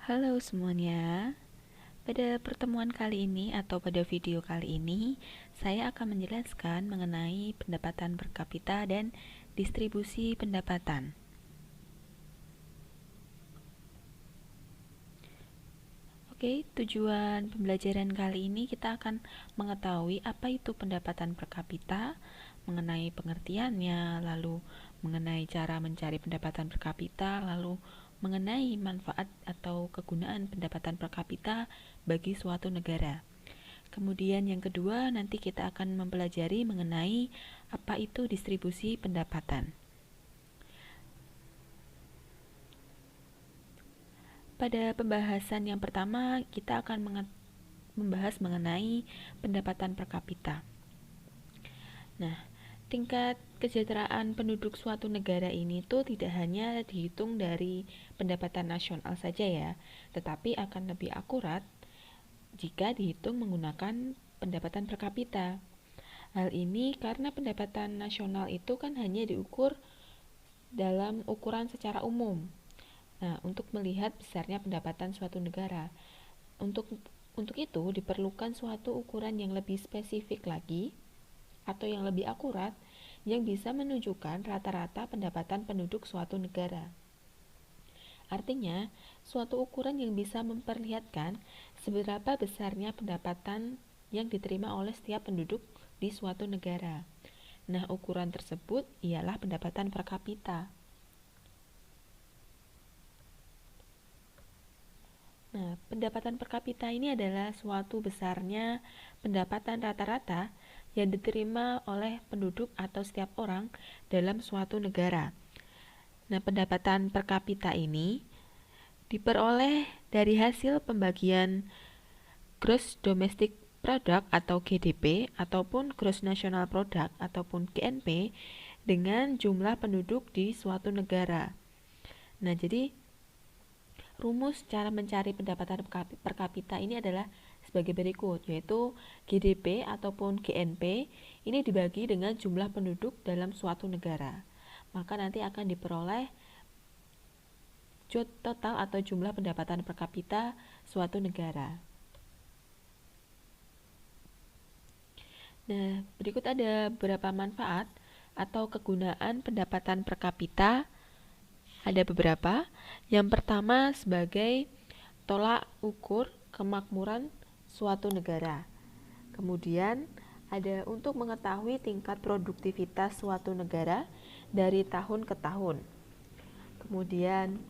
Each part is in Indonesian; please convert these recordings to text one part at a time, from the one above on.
Halo semuanya, pada pertemuan kali ini atau pada video kali ini saya akan menjelaskan mengenai pendapatan per kapita dan distribusi pendapatan. Oke, tujuan pembelajaran kali ini kita akan mengetahui apa itu pendapatan per kapita, mengenai pengertiannya, lalu mengenai cara mencari pendapatan per kapita, lalu mengenai manfaat atau kegunaan pendapatan per kapita bagi suatu negara. Kemudian yang kedua, nanti kita akan mempelajari mengenai apa itu distribusi pendapatan. Pada pembahasan yang pertama, kita akan membahas mengenai pendapatan per kapita. Nah, tingkat kesejahteraan penduduk suatu negara ini tuh tidak hanya dihitung dari pendapatan nasional saja ya, tetapi akan lebih akurat jika dihitung menggunakan pendapatan per kapita. Hal ini karena pendapatan nasional itu kan hanya diukur dalam ukuran secara umum. Nah, untuk melihat besarnya pendapatan suatu negara, untuk itu diperlukan suatu ukuran yang lebih spesifik lagi atau yang lebih akurat yang bisa menunjukkan rata-rata pendapatan penduduk suatu negara. Artinya, suatu ukuran yang bisa memperlihatkan seberapa besarnya pendapatan yang diterima oleh setiap penduduk di suatu negara. Nah, ukuran tersebut ialah pendapatan per kapita. Nah, pendapatan per kapita ini adalah suatu besarnya pendapatan rata-rata yang diterima oleh penduduk atau setiap orang dalam suatu negara. Nah, pendapatan per kapita ini diperoleh dari hasil pembagian Gross Domestic Product atau GDP ataupun Gross National Product ataupun GNP dengan jumlah penduduk di suatu negara. Nah, jadi rumus cara mencari pendapatan per kapita ini adalah sebagai berikut, yaitu GDP ataupun GNP ini dibagi dengan jumlah penduduk dalam suatu negara. Maka nanti akan diperoleh total atau jumlah pendapatan per kapita suatu negara. Nah, berikut ada beberapa manfaat atau kegunaan pendapatan per kapita. Ada beberapa. Yang pertama sebagai tolak ukur kemakmuran suatu negara. Kemudian ada untuk mengetahui tingkat produktivitas suatu negara dari tahun ke tahun. Kemudian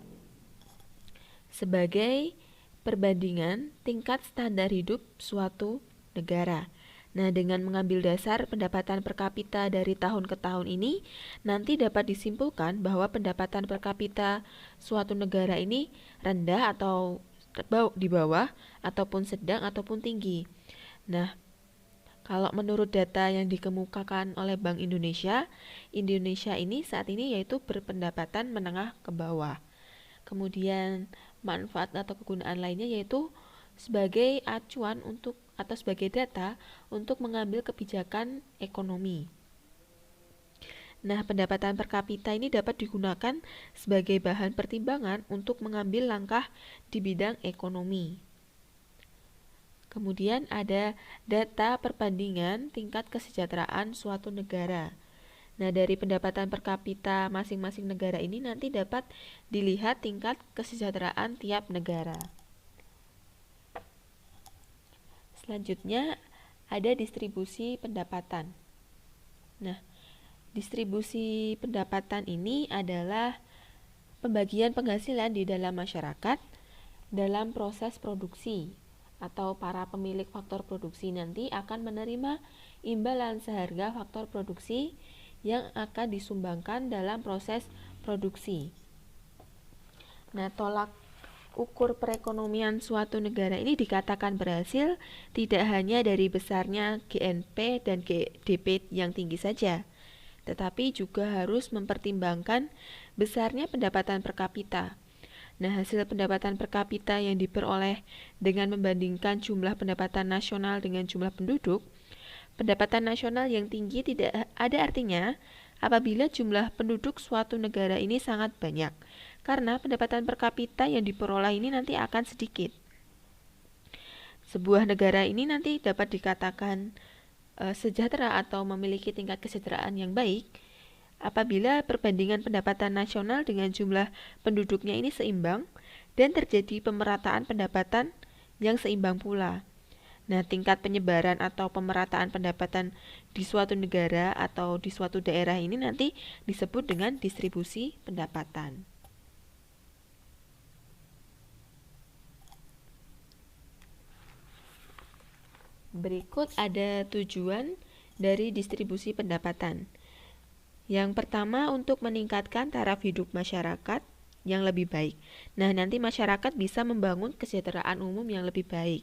sebagai perbandingan tingkat standar hidup suatu negara. Nah, dengan mengambil dasar pendapatan per kapita dari tahun ke tahun ini, nanti dapat disimpulkan bahwa pendapatan per kapita suatu negara ini rendah atau di bawah, ataupun sedang ataupun tinggi. Nah, kalau menurut data yang dikemukakan oleh Bank Indonesia, Indonesia ini saat ini yaitu berpendapatan menengah ke bawah. Kemudian manfaat atau kegunaan lainnya yaitu sebagai acuan untuk atau sebagai data untuk mengambil kebijakan ekonomi. Nah, pendapatan per kapita ini dapat digunakan sebagai bahan pertimbangan untuk mengambil langkah di bidang ekonomi. Kemudian ada data perbandingan tingkat kesejahteraan suatu negara. Nah, dari pendapatan per kapita masing-masing negara ini nanti dapat dilihat tingkat kesejahteraan tiap negara. Selanjutnya ada distribusi pendapatan. Nah, distribusi pendapatan ini adalah pembagian penghasilan di dalam masyarakat dalam proses produksi, atau para pemilik faktor produksi nanti akan menerima imbalan seharga faktor produksi yang akan disumbangkan dalam proses produksi. Nah, tolak ukur perekonomian suatu negara ini dikatakan berhasil tidak hanya dari besarnya GNP dan GDP yang tinggi saja, tetapi juga harus mempertimbangkan besarnya pendapatan per kapita. Nah, hasil pendapatan per kapita yang diperoleh dengan membandingkan jumlah pendapatan nasional dengan jumlah penduduk, pendapatan nasional yang tinggi tidak ada artinya apabila jumlah penduduk suatu negara ini sangat banyak, karena pendapatan per kapita yang diperoleh ini nanti akan sedikit. Sebuah negara ini nanti dapat dikatakan sejahtera atau memiliki tingkat kesejahteraan yang baik apabila perbandingan pendapatan nasional dengan jumlah penduduknya ini seimbang dan terjadi pemerataan pendapatan yang seimbang pula. Nah, tingkat penyebaran atau pemerataan pendapatan di suatu negara atau di suatu daerah ini nanti disebut dengan distribusi pendapatan. Berikut ada tujuan dari distribusi pendapatan. Yang pertama, untuk meningkatkan taraf hidup masyarakat yang lebih baik. Nah, nanti masyarakat bisa membangun kesejahteraan umum yang lebih baik.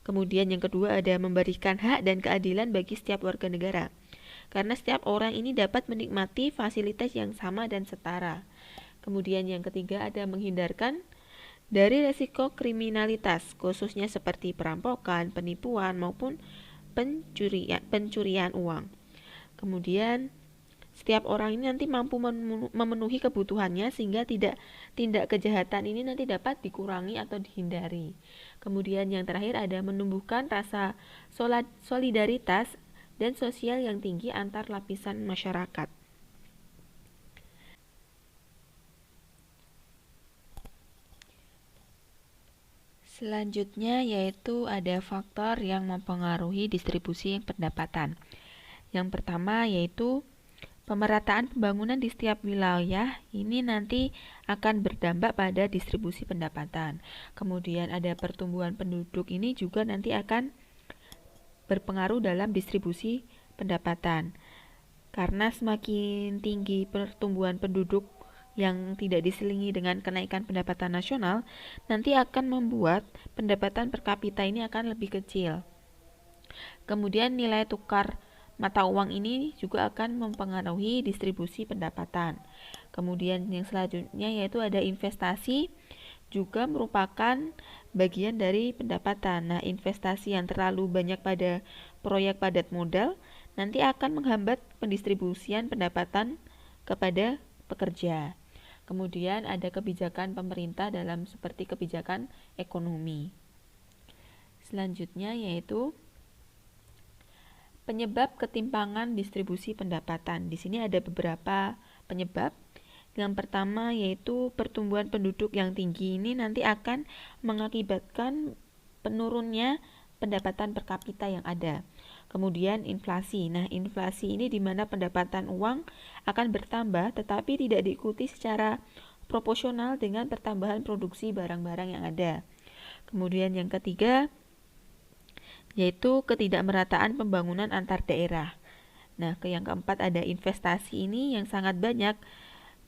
Kemudian yang kedua ada memberikan hak dan keadilan bagi setiap warga negara. Karena setiap orang ini dapat menikmati fasilitas yang sama dan setara. Kemudian yang ketiga ada menghindarkan dari resiko kriminalitas, khususnya seperti perampokan, penipuan maupun pencurian uang. Kemudian setiap orang ini nanti mampu memenuhi kebutuhannya sehingga tindak kejahatan ini nanti dapat dikurangi atau dihindari. Kemudian yang terakhir ada menumbuhkan rasa solidaritas dan sosial yang tinggi antar lapisan masyarakat. Selanjutnya yaitu ada faktor yang mempengaruhi distribusi pendapatan. Yang pertama yaitu pemerataan pembangunan di setiap wilayah ini nanti akan berdampak pada distribusi pendapatan. Kemudian ada pertumbuhan penduduk ini juga nanti akan berpengaruh dalam distribusi pendapatan. Karena semakin tinggi pertumbuhan penduduk yang tidak diselingi dengan kenaikan pendapatan nasional, nanti akan membuat pendapatan per kapita ini akan lebih kecil. Kemudian nilai tukar mata uang ini juga akan mempengaruhi distribusi pendapatan. Kemudian yang selanjutnya yaitu ada investasi juga merupakan bagian dari pendapatan. Nah, investasi yang terlalu banyak pada proyek padat modal nanti akan menghambat pendistribusian pendapatan kepada pekerja. Kemudian ada kebijakan pemerintah dalam seperti kebijakan ekonomi. Selanjutnya yaitu penyebab ketimpangan distribusi pendapatan. Di sini ada beberapa penyebab. Yang pertama yaitu pertumbuhan penduduk yang tinggi ini nanti akan mengakibatkan penurunnya pendapatan per kapita yang ada. Kemudian inflasi. Nah, inflasi ini di mana pendapatan uang akan bertambah tetapi tidak diikuti secara proporsional dengan pertambahan produksi barang-barang yang ada. Kemudian yang ketiga yaitu ketidakmerataan pembangunan antar daerah. Nah, yang keempat ada investasi ini yang sangat banyak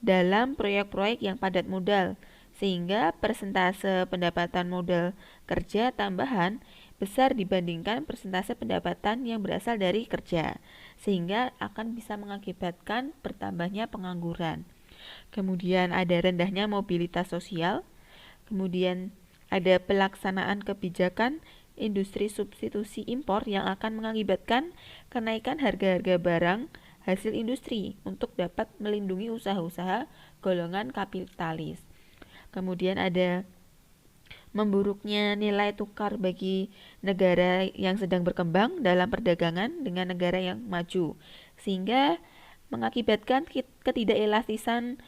dalam proyek-proyek yang padat modal, sehingga persentase pendapatan modal kerja tambahan besar dibandingkan persentase pendapatan yang berasal dari kerja, sehingga akan bisa mengakibatkan bertambahnya pengangguran. Kemudian ada rendahnya mobilitas sosial, kemudian ada pelaksanaan kebijakan industri substitusi impor yang akan mengakibatkan kenaikan harga-harga barang hasil industri untuk dapat melindungi usaha-usaha golongan kapitalis. Kemudian ada memburuknya nilai tukar bagi negara yang sedang berkembang dalam perdagangan dengan negara yang maju, sehingga mengakibatkan ketidakelastisan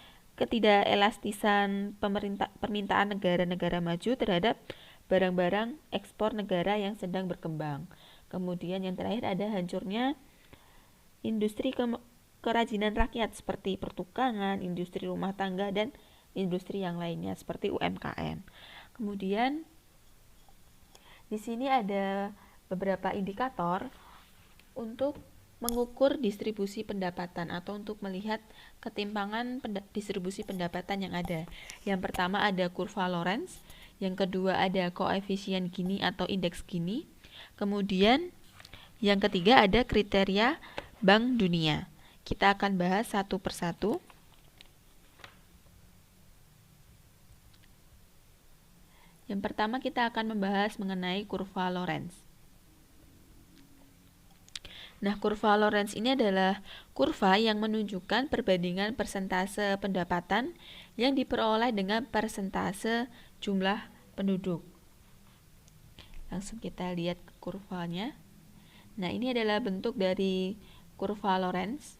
permintaan negara-negara maju terhadap barang-barang ekspor negara yang sedang berkembang. Kemudian yang terakhir ada hancurnya industri kerajinan rakyat seperti pertukangan, industri rumah tangga, dan industri yang lainnya seperti UMKM. Kemudian di sini ada beberapa indikator untuk mengukur distribusi pendapatan atau untuk melihat ketimpangan distribusi pendapatan yang ada. Yang pertama ada kurva Lorenz, yang kedua ada koefisien Gini atau indeks Gini. Kemudian yang ketiga ada kriteria Bank Dunia. Kita akan bahas satu persatu. Yang pertama kita akan membahas mengenai kurva Lorenz. Nah, kurva Lorenz ini adalah kurva yang menunjukkan perbandingan persentase pendapatan yang diperoleh dengan persentase jumlah penduduk. Langsung kita lihat kurvanya. Nah, ini adalah bentuk dari kurva Lorenz.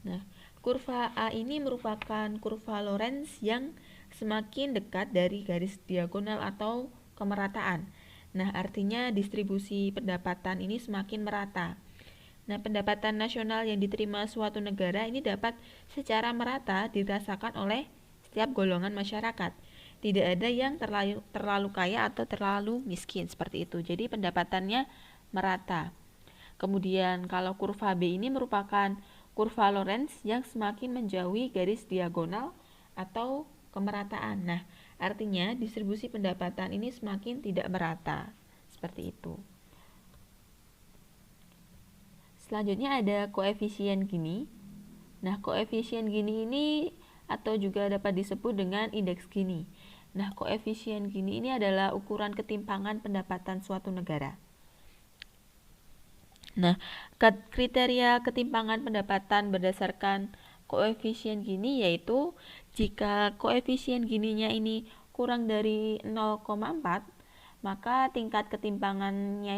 Nah, kurva A ini merupakan kurva Lorenz yang semakin dekat dari garis diagonal atau kemerataan. Nah, artinya distribusi pendapatan ini semakin merata. Nah, pendapatan nasional yang diterima suatu negara ini dapat secara merata dirasakan oleh setiap golongan masyarakat. Tidak ada yang terlalu kaya atau terlalu miskin seperti itu. Jadi pendapatannya merata. Kemudian kalau kurva B ini merupakan kurva Lorenz yang semakin menjauhi garis diagonal atau kemerataan. Nah, artinya distribusi pendapatan ini semakin tidak merata. Seperti itu. Selanjutnya ada koefisien Gini. Nah, koefisien Gini ini atau juga dapat disebut dengan indeks Gini. Nah, koefisien Gini ini adalah ukuran ketimpangan pendapatan suatu negara. Nah, kriteria ketimpangan pendapatan berdasarkan koefisien Gini yaitu jika koefisien Gininya ini kurang dari 0,4, maka tingkat ketimpangan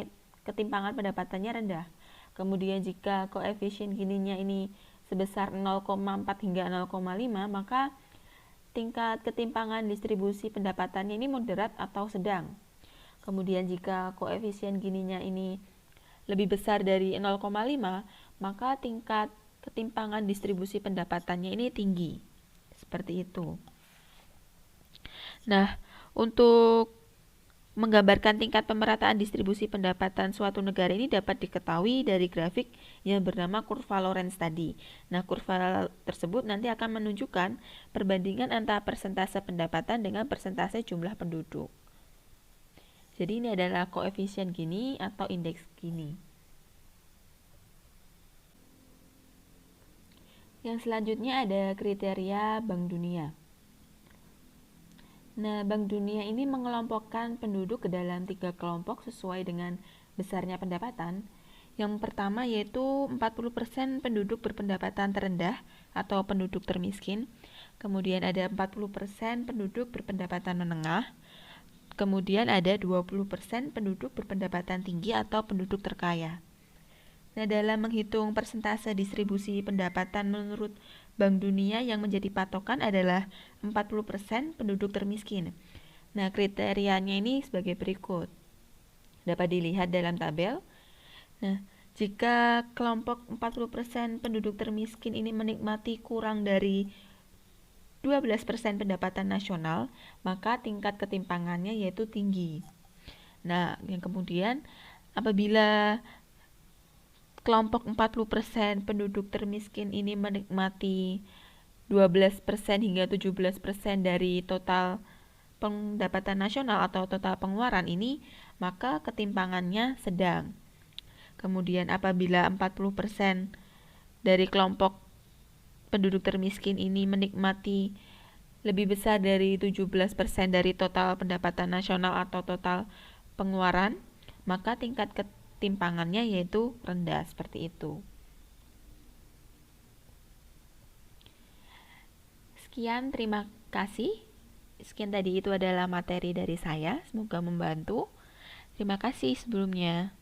pendapatannya rendah. Kemudian jika koefisien Gininya ini sebesar 0,4 hingga 0,5, maka tingkat ketimpangan distribusi pendapatannya ini moderat atau sedang. Kemudian jika koefisien Gininya ini lebih besar dari 0,5, maka tingkat ketimpangan distribusi pendapatannya ini tinggi. Seperti itu. Nah, untuk menggambarkan tingkat pemerataan distribusi pendapatan suatu negara ini dapat diketahui dari grafik yang bernama kurva Lorenz tadi. Nah, kurva tersebut nanti akan menunjukkan perbandingan antara persentase pendapatan dengan persentase jumlah penduduk. Jadi ini adalah koefisien Gini atau indeks Gini. Yang selanjutnya ada kriteria Bank Dunia. Nah, Bank Dunia ini mengelompokkan penduduk ke dalam 3 kelompok sesuai dengan besarnya pendapatan. Yang pertama yaitu 40% penduduk berpendapatan terendah atau penduduk termiskin. Kemudian ada 40% penduduk berpendapatan menengah. Kemudian ada 20% penduduk berpendapatan tinggi atau penduduk terkaya. Nah, dalam menghitung persentase distribusi pendapatan menurut Bank Dunia yang menjadi patokan adalah 40% penduduk termiskin. Nah, kriterianya ini sebagai berikut. Dapat dilihat dalam tabel. Nah, jika kelompok 40% penduduk termiskin ini menikmati kurang dari 12% pendapatan nasional, maka tingkat ketimpangannya yaitu tinggi. Nah, yang kemudian apabila kelompok 40% penduduk termiskin ini menikmati 12% hingga 17% dari total pendapatan nasional atau total pengeluaran ini, maka ketimpangannya sedang. Kemudian apabila 40% dari kelompok penduduk termiskin ini menikmati lebih besar dari 17% dari total pendapatan nasional atau total pengeluaran, maka tingkat ketimpangannya yaitu rendah, seperti itu. Sekian, terima kasih. Sekian tadi itu adalah materi dari saya, semoga membantu. Terima kasih sebelumnya.